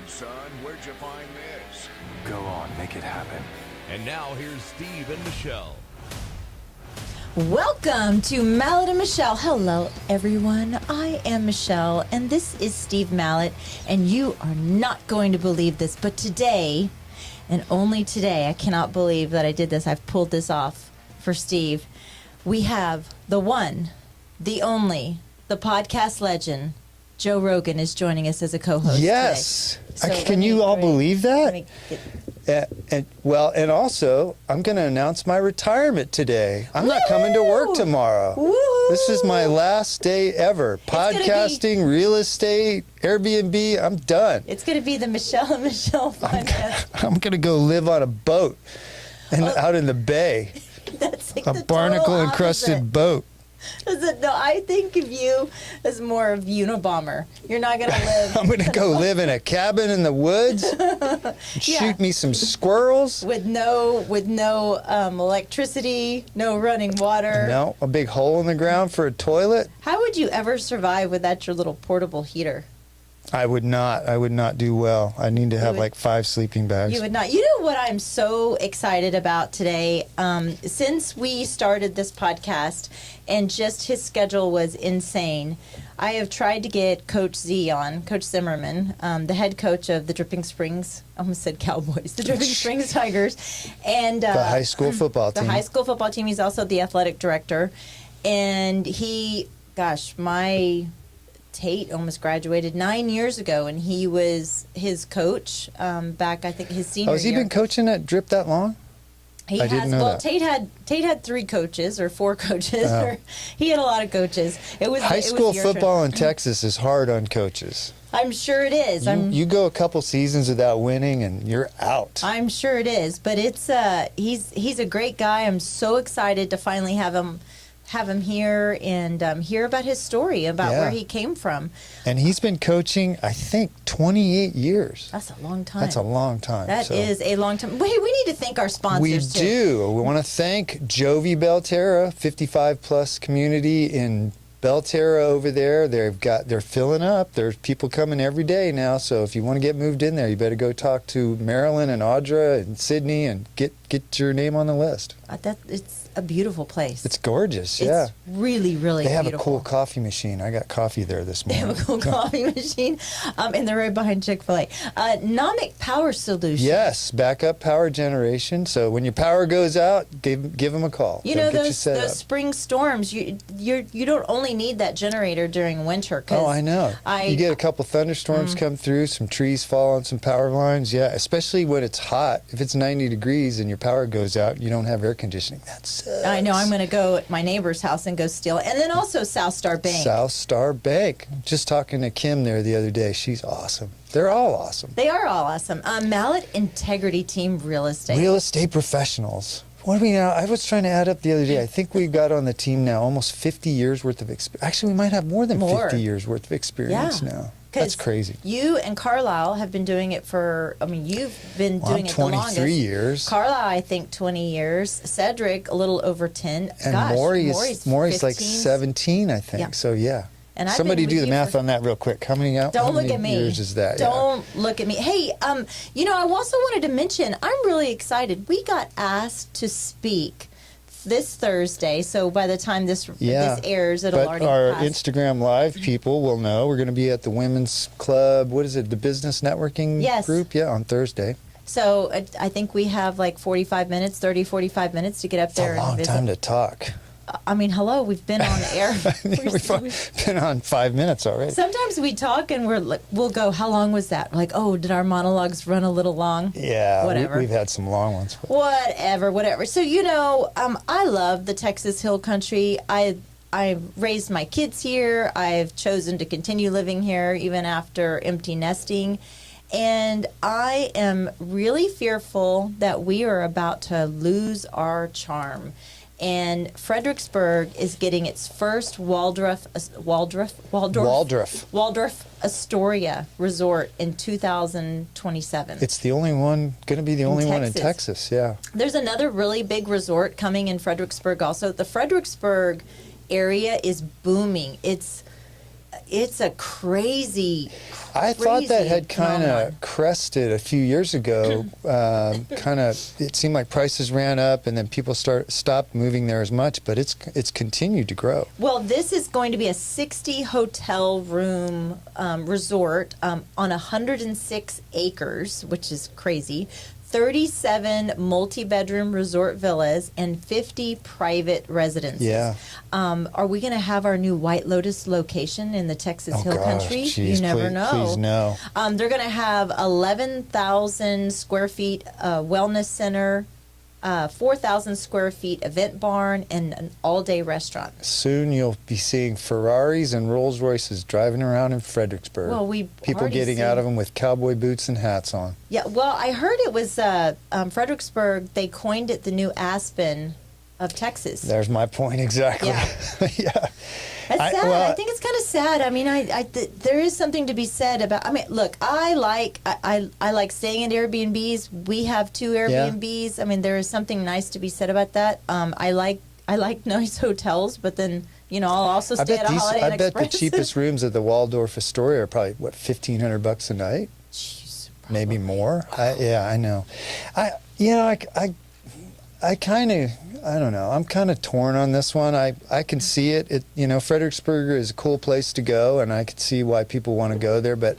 son. Where'd you find this? Go on, make it happen. And now here's Steve and Michelle. Welcome to Mallet and Michelle. Hello, everyone. I am Michelle, and this is Steve Mallet, and you are not going to believe this, but today, and only today, I cannot believe that I did this. I've pulled this off for Steve. We have the one, the only, the podcast legend, Joe Rogan is joining us as a co-host Yes. today. Can you all believe that? Get, And also, I'm going to announce my retirement today. I'm not coming to work tomorrow. Woo-hoo! This is my last day ever. Podcasting, real estate, Airbnb, I'm done. it's going to be the Michelle and Michelle podcast. I'm going to go live on a boat and out in the bay. That's like A the total barnacle-encrusted opposite. boat. No, I think of you as more of Unabomber. You're not going to live. I'm going to go live in a cabin in the woods, shoot me some squirrels. with no electricity, no running water. No, a big hole in the ground for a toilet. How would you ever survive without your little portable heater? I would not do well. I need to have would- like 5 sleeping bags. You would not. You know what I'm so excited about today? Since we started this podcast and just his schedule was insane, I have tried to get Coach Z on, Coach Zimmerman, the head coach of the Dripping Springs, I almost said Cowboys, the Dripping Springs Tigers. And The high school football the team. high school football team. He's also the athletic director. And my Tate almost graduated 9 years ago, and he was his coach back, I think, his senior year. Has he been coaching at Drip that long? He I has. didn't know Well, that. Tate had 3 coaches or 4 coaches. Oh. Or, he had a lot of coaches. High school football in Texas is hard on coaches. I'm sure it is. You go a couple seasons without winning, and you're out. I'm sure it is. But it's he's a great guy. I'm so excited to finally have him here and hear about his story, about Yeah. where he came from. And he's been coaching, I think, 28 years. That's a long time. That's a long time. That so. is a long time. Wait, we need to thank our sponsors We too. do. We want to thank Jovi Belterra, 55 plus community in Belterra over there. They're filling up. There's people coming every day now. So if you want to get moved in there, you better go talk to Marilyn and Audra and Sydney and get your name on the list. It's a beautiful place. It's gorgeous. Yeah. It's really, really They have beautiful. a cool coffee machine. I got coffee there this They morning. have a cool coffee machine, and they're right behind Chick-fil-A. Nomic Power Solution. Yes, backup power generation. So when your power goes out, give them a call. You They'll know get you those set up. spring storms. You don't only need that generator during winter. 'Cause Oh, I know. You get a couple thunderstorms come through, some trees fall on some power lines. Yeah, especially when it's hot. If it's 90 degrees and your power goes out, you don't have air conditioning. That sucks. I know. I'm going to go at my neighbor's house and go steal it. And then also South Star Bank. South Star Bank. Just talking to Kim there the other day. She's awesome. They're all awesome. They are all awesome. Mallet Integrity Team Real Estate. Real estate professionals. What do we now? I was trying to add up the other day. I think we got on the team now almost 50 years worth of experience. Actually, we might have more than 50 years worth of experience now. That's 'Cause crazy. You and Carlisle have been doing it for, you've been Well, doing I'm it the longest. 23 years. Carlisle, I think, 20 years. Cedric, a little over 10. And Gosh, Maury's like 15. 17, I think. Yeah. So, yeah. And I've Somebody been do with the you math for- on that real quick. How many Don't look at me. years is that? Don't look at me. Hey, I also wanted to mention, I'm really excited. We got asked to speak this Thursday, so by the time this airs, it'll but already our pass. Instagram live people will know we're going to be at the Women's Club. What is it? The Business Networking Yes. Group? Yeah, on Thursday. So I think we have like 45 minutes to get up It's there a long and visit. time to talk. Hello, we've been on air. We've been on 5 minutes already. Sometimes we talk and we'll go, how long was that? Like, oh, did our monologues run a little long? Yeah, Whatever. we've had some long ones. Whatever. So, I love the Texas Hill Country. I raised my kids here. I've chosen to continue living here even after empty nesting. And I am really fearful that we are about to lose our charm. And Fredericksburg is getting its first Waldorf Astoria resort in 2027. It's the only one, going to be the only one in Texas, yeah. There's another really big resort coming in Fredericksburg also. The Fredericksburg area is booming. It's it's a crazy. I thought that had kind phenomenon. of crested a few years ago. It seemed like prices ran up, and then people stopped moving there as much. But it's continued to grow. Well, this is going to be a 60 hotel room resort on 106 acres, which is crazy. 37 multi-bedroom resort villas and 50 private residences. Yeah. Are we going to have our new White Lotus location in the Texas Hill Country? Geez, You never please, know. Please no. They're going to have 11,000 square feet wellness center, 4,000 square feet event barn, and an all-day restaurant. Soon you'll be seeing Ferraris and Rolls Royces driving around in Fredericksburg. Well, people already getting out of them with cowboy boots and hats on. Yeah, well, I heard it was Fredericksburg. They coined it the new Aspen of Texas. There's my point exactly. Yeah. Yeah. That's sad. I think it's kind of sad. I mean, there is something to be said about. I mean, look, I like staying in Airbnbs. We have 2 Airbnbs. I mean, there is something nice to be said about that. I like nice hotels, but then I'll also stay at a Holiday Inn I bet the Express. cheapest rooms at the Waldorf Astoria are probably $1,500 a night, Jeez, maybe more. Wow. I know. I kind of, I don't know. I'm kind of torn on this one. I can see it. Fredericksburg is a cool place to go, and I can see why people want to go there. But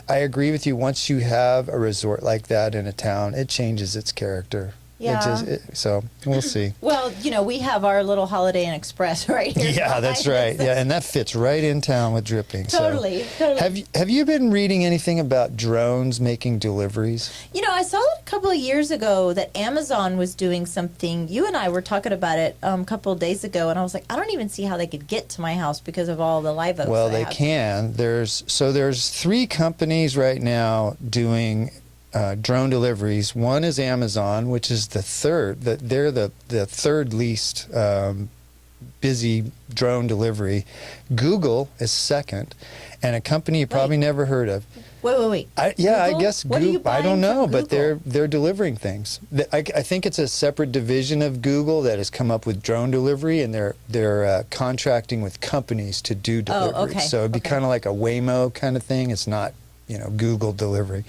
I agree with you. Once you have a resort like that in a town, it changes its character. Yeah. So we'll see. Well, we have our little Holiday Inn Express right here. Yeah, that's right. Yeah, and that fits right in town with dripping. Totally. Have you been reading anything about drones making deliveries? I saw a couple of years ago that Amazon was doing something. You and I were talking about it a couple of days ago, and I was like, I don't even see how they could get to my house because of all the live oaks. Well, they can. There's 3 companies right now doing drone deliveries. One is Amazon, which is the third. They're the third least busy drone delivery. Google is second, and a company you probably never heard of. Wait. I guess What are you Google. I buying don't know, from but Google? they're delivering things. I think it's a separate division of Google that has come up with drone delivery, and they're contracting with companies to do deliveries. Oh, okay. So it'd be kind of like a Waymo kind of thing. It's not Google delivery.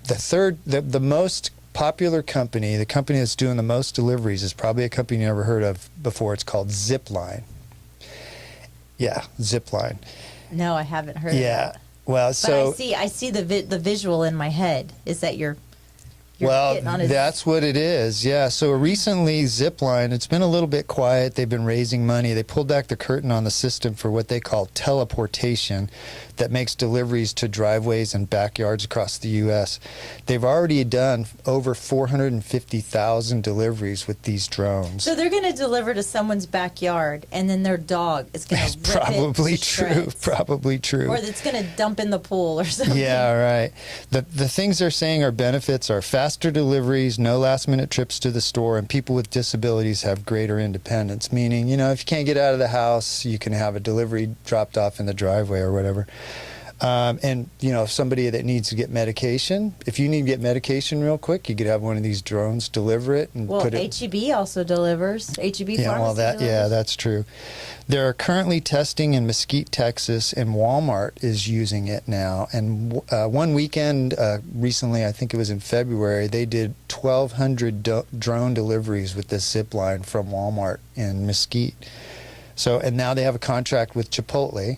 The most popular company, the company that's doing the most deliveries, is probably a company you never heard of before. It's called Zipline. Yeah, Zipline. No, I haven't heard of Yeah. that. Well, But so I see the visual in my head is that you're well, getting on his... that's what it is. Yeah. So recently, Zipline, it's been a little bit quiet. They've been raising money. They pulled back the curtain on the system for what they call teleportation that makes deliveries to driveways and backyards across the U.S. They've already done over 450,000 deliveries with these drones. So they're going to deliver to someone's backyard, and then their dog is going to rip Probably it to true. shreds. Probably true. Or it's going to dump in the pool or something. Yeah, right. The things they're saying are benefits are faster deliveries, no last-minute trips to the store, and people with disabilities have greater independence, meaning, if you can't get out of the house, you can have a delivery dropped off in the driveway or whatever. And, somebody that needs to get medication, if you need to get medication real quick, you could have one of these drones deliver it and Well, put it... H-E-B also delivers. H-E-B Yeah, Pharmacy delivers. that's true. They're currently testing in Mesquite, Texas, and Walmart is using it now. And one weekend recently, I think it was in February, they did 1,200 drone deliveries with this Zipline from Walmart in Mesquite. So, and now they have a contract with Chipotle.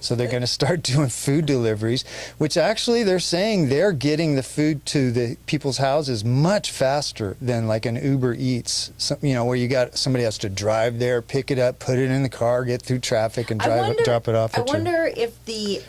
So they're going to start doing food deliveries, which actually they're saying they're getting the food to the people's houses much faster than like an Uber Eats, where you got somebody has to drive there, pick it up, put it in the car, get through traffic, and drop it off. I wonder if the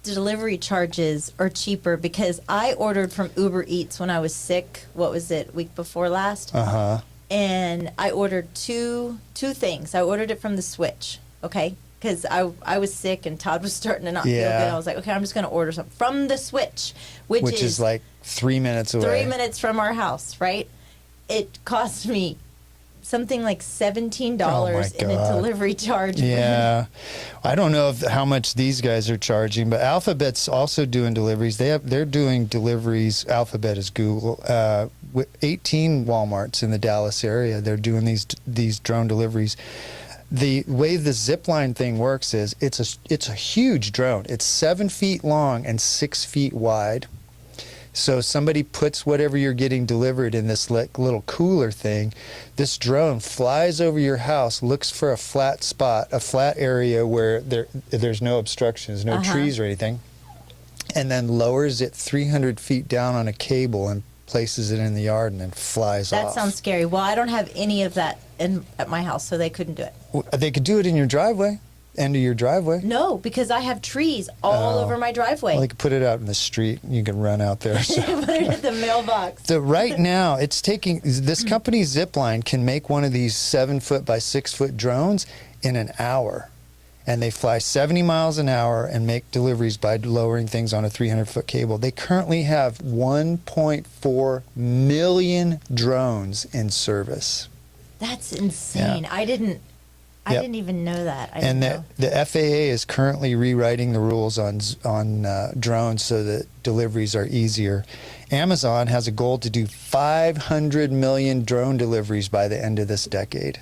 delivery charges are cheaper, because I ordered from Uber Eats when I was sick. What was it, week before last? Uh-huh. And I ordered two things. I ordered it from the Switch, okay? Because I was sick and Todd was starting to not feel good. I was like, okay, I'm just going to order something from the Switch, which is like 3 minutes away. 3 minutes from our house, right? It cost me something like $17 in a delivery charge. Yeah. I don't know how much these guys are charging, but Alphabet's also doing deliveries. They're doing deliveries. Alphabet is Google. With 18 Walmarts in the Dallas area, they're doing these drone deliveries. The way the zip line thing works is it's a huge drone. It's 7 feet long and 6 feet wide. So somebody puts whatever you're getting delivered in this little cooler thing. This drone flies over your house, looks for a flat spot, a flat area where there's no obstructions, no trees or anything, and then lowers it 300 feet down on a cable and places it in the yard and then flies off. That sounds scary. Well, I don't have any of that at my house, so they couldn't do it. They could do it in your driveway, end of your driveway. No, because I have trees all over my driveway. Well, they could put it out in the street. You can run out there. So. Put it at the mailbox. So right now, it's taking this company Zipline can make one of these 7 foot by 6 foot drones in an hour, and they fly 70 miles an hour and make deliveries by lowering things on a 300-foot cable. They currently have 1.4 million drones in service. That's insane. Yeah. I didn't even know that. And the FAA is currently rewriting the rules on drones so that deliveries are easier. Amazon has a goal to do 500 million drone deliveries by the end of this decade.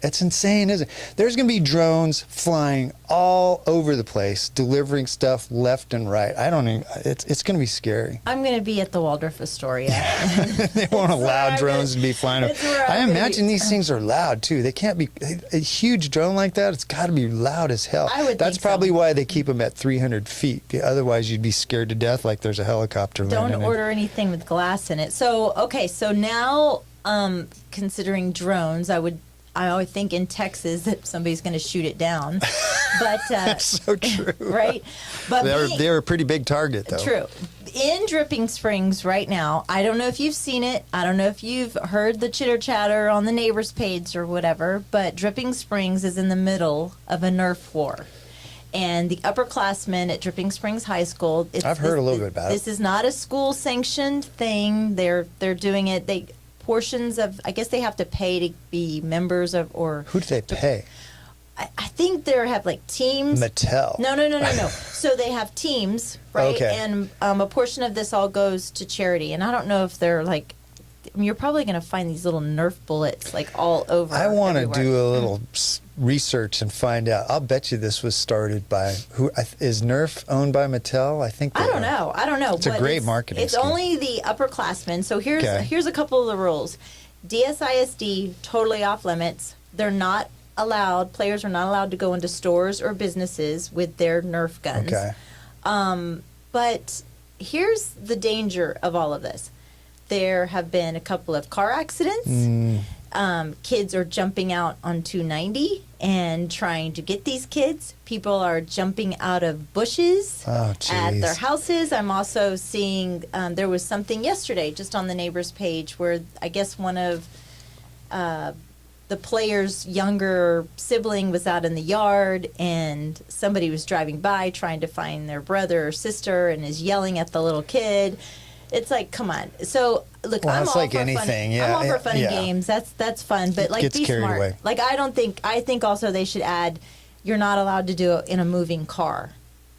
It's insane, isn't it? There's going to be drones flying all over the place, delivering stuff left and right. It's going to be scary. I'm going to be at the Waldorf Astoria. They won't allow drones to be flying. I imagine these things are loud, too. They can't be, a huge drone like that, it's got to be loud as hell. That's probably why they keep them at 300 feet. Otherwise, you'd be scared to death like there's a helicopter landing. Don't order anything with glass in it. So, okay, so now, considering drones, I always think in Texas that somebody's going to shoot it down. But that's so true. Right? But they're a pretty big target, though. True. In Dripping Springs right now, I don't know if you've seen it. I don't know if you've heard the chitter chatter on the neighbors page or whatever, but Dripping Springs is in the middle of a NERF war. And the upperclassmen at Dripping Springs High School. I've heard a little bit about it. This is not a school sanctioned thing. They're doing it. Portions of, I guess they have to pay to be members of, or who do they pay? I think they have like teams. Mattel. No. So they have teams, right? Okay. And a portion of this all goes to charity. And I don't know if they're like, you're probably going to find these little Nerf bullets like all over. I want to everywhere. do a little research and find out. I'll bet you this was started by who? Is Nerf owned by Mattel? I think. I don't know. It's a great marketing It's scheme. only the upperclassmen. So here's a couple of the rules. DSISD totally off limits. They're not allowed. Players are not allowed to go into stores or businesses with their Nerf guns. Okay. But here's the danger of all of this. There have been a couple of car accidents. Kids are jumping out on 290 and trying to get these kids. People are jumping out of bushes at their houses. I'm also seeing there was something yesterday just on the neighbors page where I guess one of the player's younger sibling was out in the yard and somebody was driving by trying to find their brother or sister and is yelling at the little kid. It's like, come on. So, look, I'm all like for anything. fun. I'm all for fun and games. That's fun. But, like, be carried smart. away. Like, I think also they should add, you're not allowed to do it in a moving car.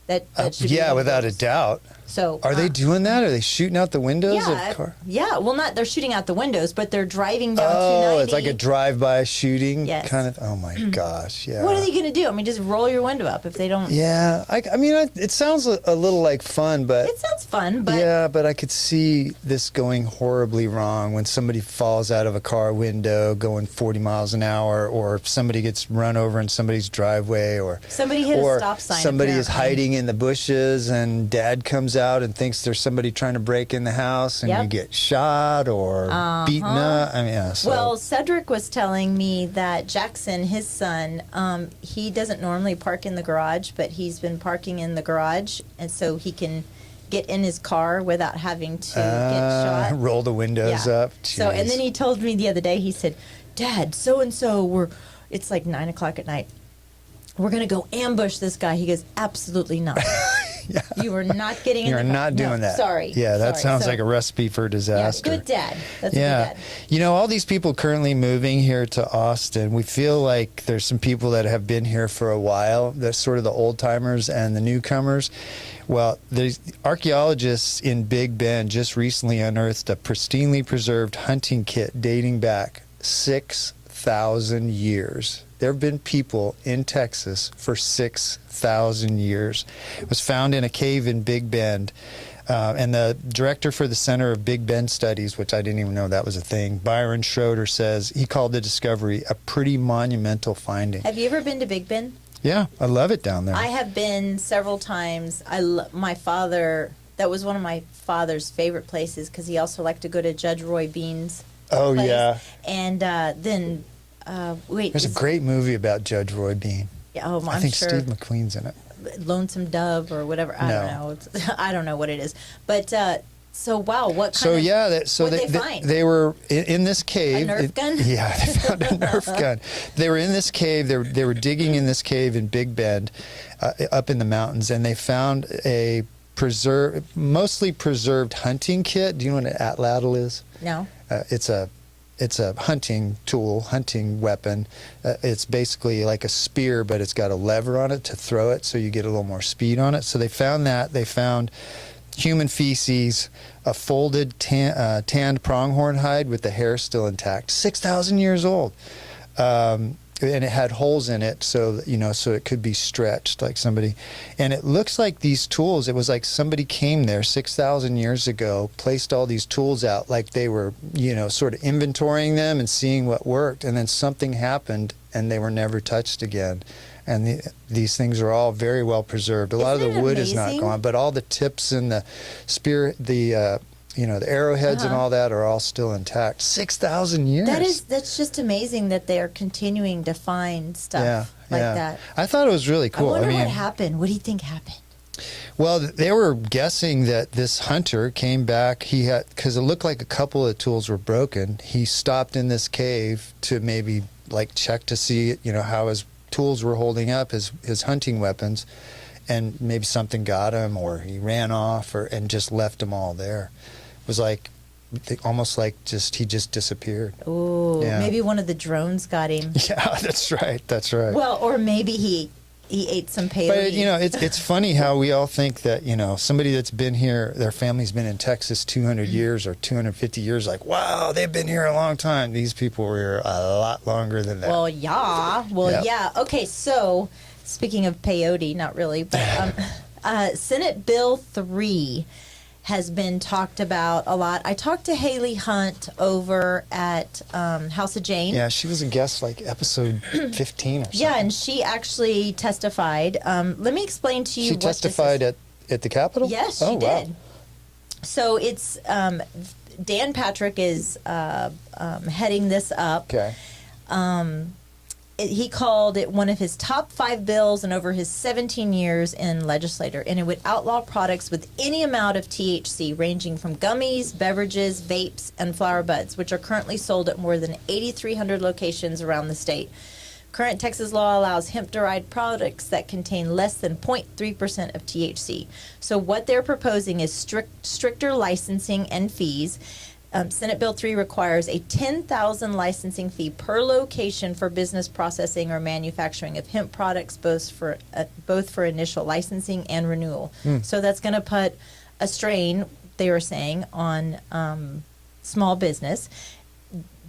That should be without a doubt. So are they doing that? Are they shooting out the windows of car? Yeah, well, they're shooting out the windows, but they're driving down 290. It's like a drive-by shooting kind of. Oh my gosh, yeah. What are they going to do? I mean, just roll your window up if they don't. Yeah, I mean, it sounds a little like fun, but it sounds fun, but yeah, but I could see this going horribly wrong when somebody falls out of a car window going 40 miles an hour, or if somebody gets run over in somebody's driveway, or somebody hit a stop sign. Somebody is hiding in the bushes, and Dad comes out and thinks there's somebody trying to break in the house, and you get shot or beaten up. I mean, yeah. So. Well, Cedric was telling me that Jackson, his son, he doesn't normally park in the garage, but he's been parking in the garage, and so he can get in his car without having to get shot. Roll the windows up. Jeez. So, and then he told me the other day, he said, Dad, so-and-so, it's like 9 o'clock at night. We're going to go ambush this guy. He goes, absolutely not. Yeah. You are not getting in the car. You're not doing that. Sorry. Yeah, that sounds like a recipe for disaster. Yeah, good dad. That's a good dad. You know, all these people currently moving here to Austin, we feel like there's some people that have been here for a while. That's sort of the old timers and the newcomers. Well, there's archaeologists in Big Bend just recently unearthed a pristinely preserved hunting kit dating back 6,000 years. there have been people in Texas for 6,000 years. It was found in a cave in Big Bend. And the director for the Center of Big Bend Studies, which I didn't even know that was a thing, Byron Schroeder, says he called the discovery a pretty monumental finding. Have you ever been to Big Bend? Yeah, I love it down there. I have been several times. My father, that was one of my father's favorite places because he also liked to go to Judge Roy Bean's place. Yeah. And then, wait. There's a great movie about Judge Roy Bean. Yeah, I'm I think sure. Steve McQueen's in it. Lonesome Dove or whatever. I don't know. I don't know what it is. But so wow, what kind they find? They were in this cave. A Nerf gun? Yeah, they found a Nerf gun. They were in this cave. They were digging in this cave in Big Bend, up in the mountains, and they found a mostly preserved hunting kit. Do you know what an atlatl is? No. It's a hunting tool, hunting weapon. It's basically like a spear, but it's got a lever on it to throw it, so you get a little more speed on it. So they found that. They found human feces, a folded tanned pronghorn hide with the hair still intact, 6,000 years old. And it had holes in it, so so it could be stretched like somebody. And it looks like these tools. It was like somebody came there 6,000 years ago, placed all these tools out, like they were, sort of inventorying them and seeing what worked. And then something happened, and they were never touched again. And these things are all very well preserved. A lot of the wood is not gone, but all the tips and the spear, the arrowheads and all that are all still intact. 6,000 years. That's just amazing that they are continuing to find stuff that. I thought it was really cool. I wonder what happened. What do you think happened? Well, they were guessing that this hunter came back. Because it looked like a couple of tools were broken. He stopped in this cave to maybe check to see, how his tools were holding up, his hunting weapons, and maybe something got him, or he ran off, and just left them all there. It was almost like he just disappeared. Oh, maybe one of the drones got him. Yeah, that's right. Well, or maybe he ate some peyote. But it's funny how we all think that somebody that's been here, their family's been in Texas 200 years or 250 years, like, wow, they've been here a long time. These people were here a lot longer than that. Well, yeah. Okay, so speaking of peyote, not really, but Senate Bill 3 has been talked about a lot. I talked to Haley Hunt over at House of Jane. Yeah, she was a guest episode 15 or something. Yeah, and she actually testified. Let me explain to you She testified at the Capitol? Yes, she did. Wow. So it's Dan Patrick is heading this up. Okay. He called it one of his top 5 bills in over his 17 years in legislature, and it would outlaw products with any amount of THC, ranging from gummies, beverages, vapes, and flower buds, which are currently sold at more than 8,300 locations around the state. Current Texas law allows hemp-derived products that contain less than 0.3% of THC. So what they're proposing is stricter licensing and fees. Senate Bill 3 requires a $10,000 licensing fee per location for business processing or manufacturing of hemp products, both for initial licensing and renewal. So that's going to put a strain, they were saying, on small business.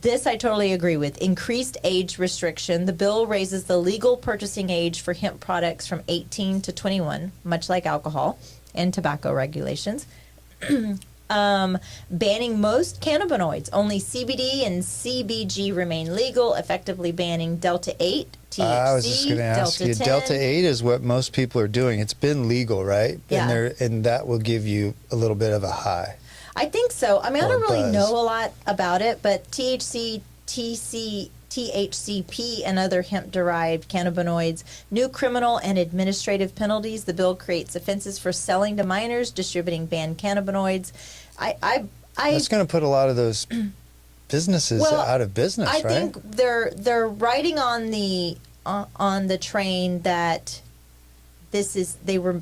This I totally agree with. Increased age restriction. The bill raises the legal purchasing age for hemp products from 18 to 21, much like alcohol and tobacco regulations. Banning most cannabinoids. Only CBD and CBG remain legal, effectively banning Delta 8, THC, I was just going to ask Delta you. 10. Delta 8 is what most people are doing. It's been legal, right? Yeah. And that will give you a little bit of a high. I think so. I mean, I Or don't really buzz. know a lot about it, but THC, THCP, and other hemp-derived cannabinoids, new criminal and administrative penalties. The bill creates offenses for selling to minors, distributing banned cannabinoids. That's going to put a lot of those businesses out of business, I right? think they're riding on the train that they were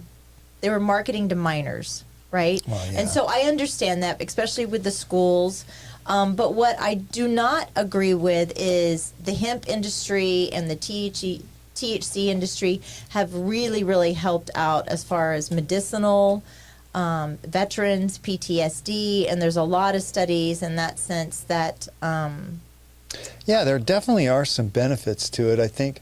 marketing to minors, right? Well, yeah. And so I understand that, especially with the schools. But what I do not agree with is the hemp industry and the THC industry have really, really helped out as far as medicinal, veterans, PTSD, and there's a lot of studies in that sense that Yeah, there definitely are some benefits to it. I think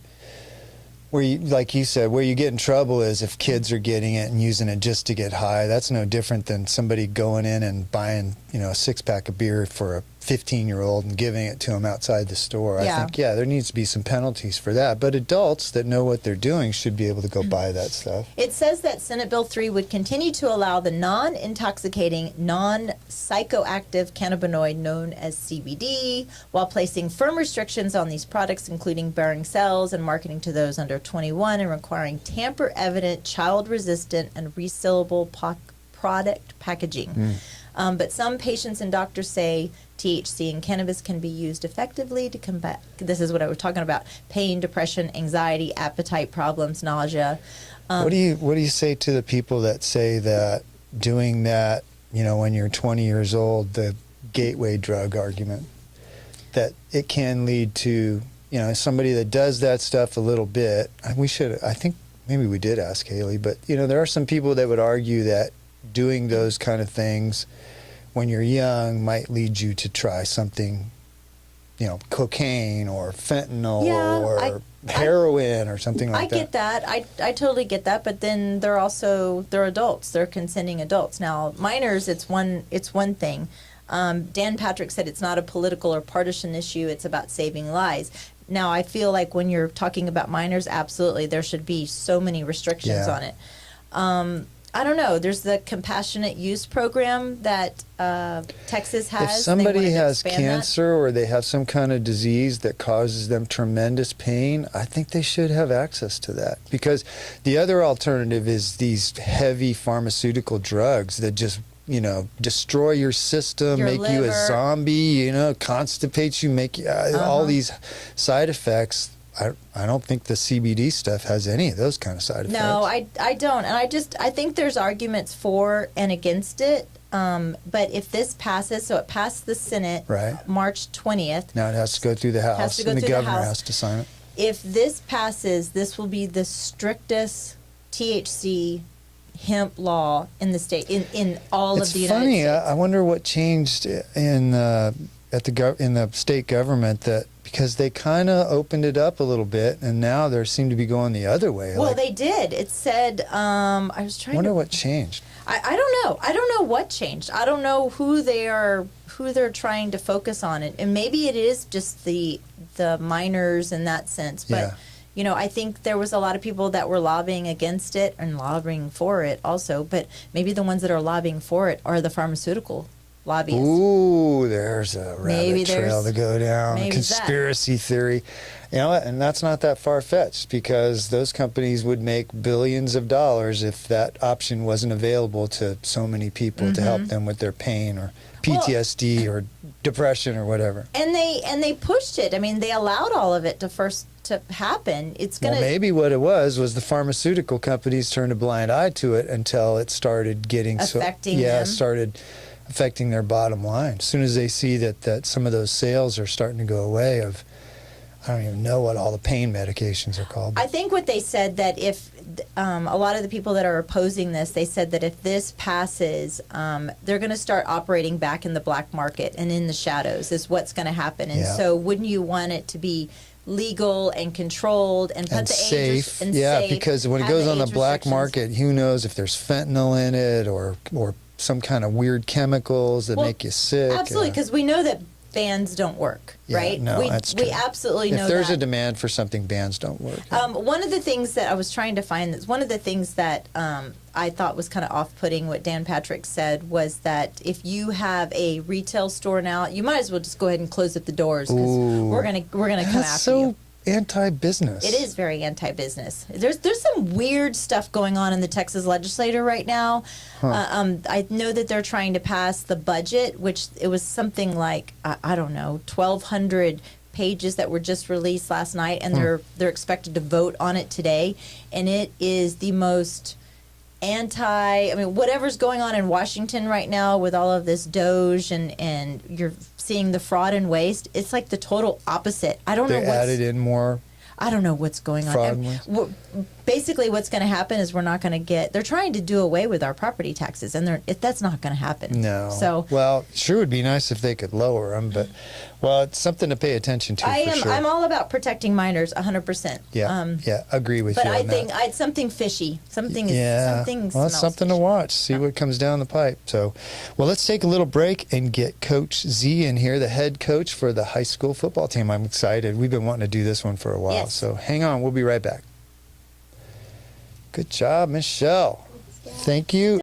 where you, like you said, where you get in trouble is if kids are getting it and using it just to get high. That's no different than somebody going in and buying, a 6-pack of beer for a 15-year-old and giving it to them outside the store. Yeah. I think, there needs to be some penalties for that. But adults that know what they're doing should be able to go buy that stuff. It says that Senate Bill 3 would continue to allow the non-intoxicating, non-psychoactive cannabinoid known as CBD, while placing firm restrictions on these products, including bearing sales and marketing to those under 21, and requiring tamper-evident, child-resistant, and resealable product packaging. But some patients and doctors say THC in cannabis can be used effectively to combat, this is what I was talking about, pain, depression, anxiety, appetite problems, nausea. What do you say to the people that say that doing that, when you're 20 years old, the gateway drug argument, that it can lead to, somebody that does that stuff a little bit? I think maybe we did ask Haley, but, there are some people that would argue that doing those kind of things when you're young might lead you to try something, cocaine or fentanyl or heroin or something like that. I get that. I totally get that. But then they're adults. They're consenting adults. Now, minors, it's one thing. Dan Patrick said it's not a political or partisan issue. It's about saving lives. Now, I feel like when you're talking about minors, absolutely, there should be so many restrictions on it. I don't know. There's the compassionate use program that Texas has. If somebody has cancer or they have some kind of disease that causes them tremendous pain, I think they should have access to that. Because the other alternative is these heavy pharmaceutical drugs that just, destroy your system, Your make you a liver. zombie, constipates you, make you, all these side effects. I don't think the CBD stuff has any of those kind of side effects. No, I don't. And I think there's arguments for and against it. But if this passes, so it passed the Senate March 20th. Now it has to go through the House, and the governor has to sign it. If this passes, this will be the strictest THC hemp law in the state, in all of the United States. It's funny. I wonder what changed in the state government, that because they kind of opened it up a little bit, and now they seem to be going the other way. Well, they did. It said, I was trying to... wonder what changed. I don't know. I don't know what changed. I don't know who they're trying to focus on it. And maybe it is just the minors in that sense. But, I think there was a lot of people that were lobbying against it and lobbying for it also. But maybe the ones that are lobbying for it are the pharmaceutical lobbyists. Ooh, there's a rabbit trail to go down. Conspiracy theory. And that's not that far-fetched, because those companies would make billions of dollars if that option wasn't available to so many people to help them with their pain or PTSD or depression or whatever. And they pushed it. I mean, they allowed all of it to happen. It's going to... Well, maybe what it was the pharmaceutical companies turned a blind eye to it until it started getting... affecting them. Started affecting their bottom line. As soon as they see that some of those sales are starting to go away I don't even know what all the pain medications are called. I think what they said, that if a lot of the people that are opposing this, they said that if this passes, they're going to start operating back in the black market and in the shadows is what's going to happen. And so wouldn't you want it to be legal and controlled and put and the safe? age safe, because when it goes on the black market, who knows if there's fentanyl in it or some kind of weird chemicals that make you sick. Absolutely, because we know that bans don't work, right? No, that's true. We absolutely know that. If there's a demand for something, bans don't work. One of the things that I was trying to find, one of the things that I thought was kind of off-putting, what Dan Patrick said, was that if you have a retail store now, you might as well just go ahead and close up the doors, because we're gonna come after you. Anti-business. It is very anti-business. There's some weird stuff going on in the Texas legislature right now. I know that they're trying to pass the budget, which it was something like, I don't know, 1,200 pages that were just released last night, and they're expected to vote on it today. And it is the most whatever's going on in Washington right now with all of this Doge and you're seeing the fraud and waste, it's like the total opposite. I don't know what's... They added in more. I don't know what's going on. basically what's going to happen is we're not going to get. They're trying to do away with our property taxes, and that's not going to happen. No. So well, sure would be nice if they could lower them, but well, it's something to pay attention to. Sure. I'm all about protecting minors, 100%. Yeah, agree with But you. I on think that. something fishy. Something Well, smells it's something to fishy. watch. See what comes down the pipe. So, well, let's take a little break and get Coach Z in here, the head coach for the high school football team. I'm excited. We've been wanting to do this one for a while. Yes. So hang on. We'll be right back. Good job, Michelle. Thank you.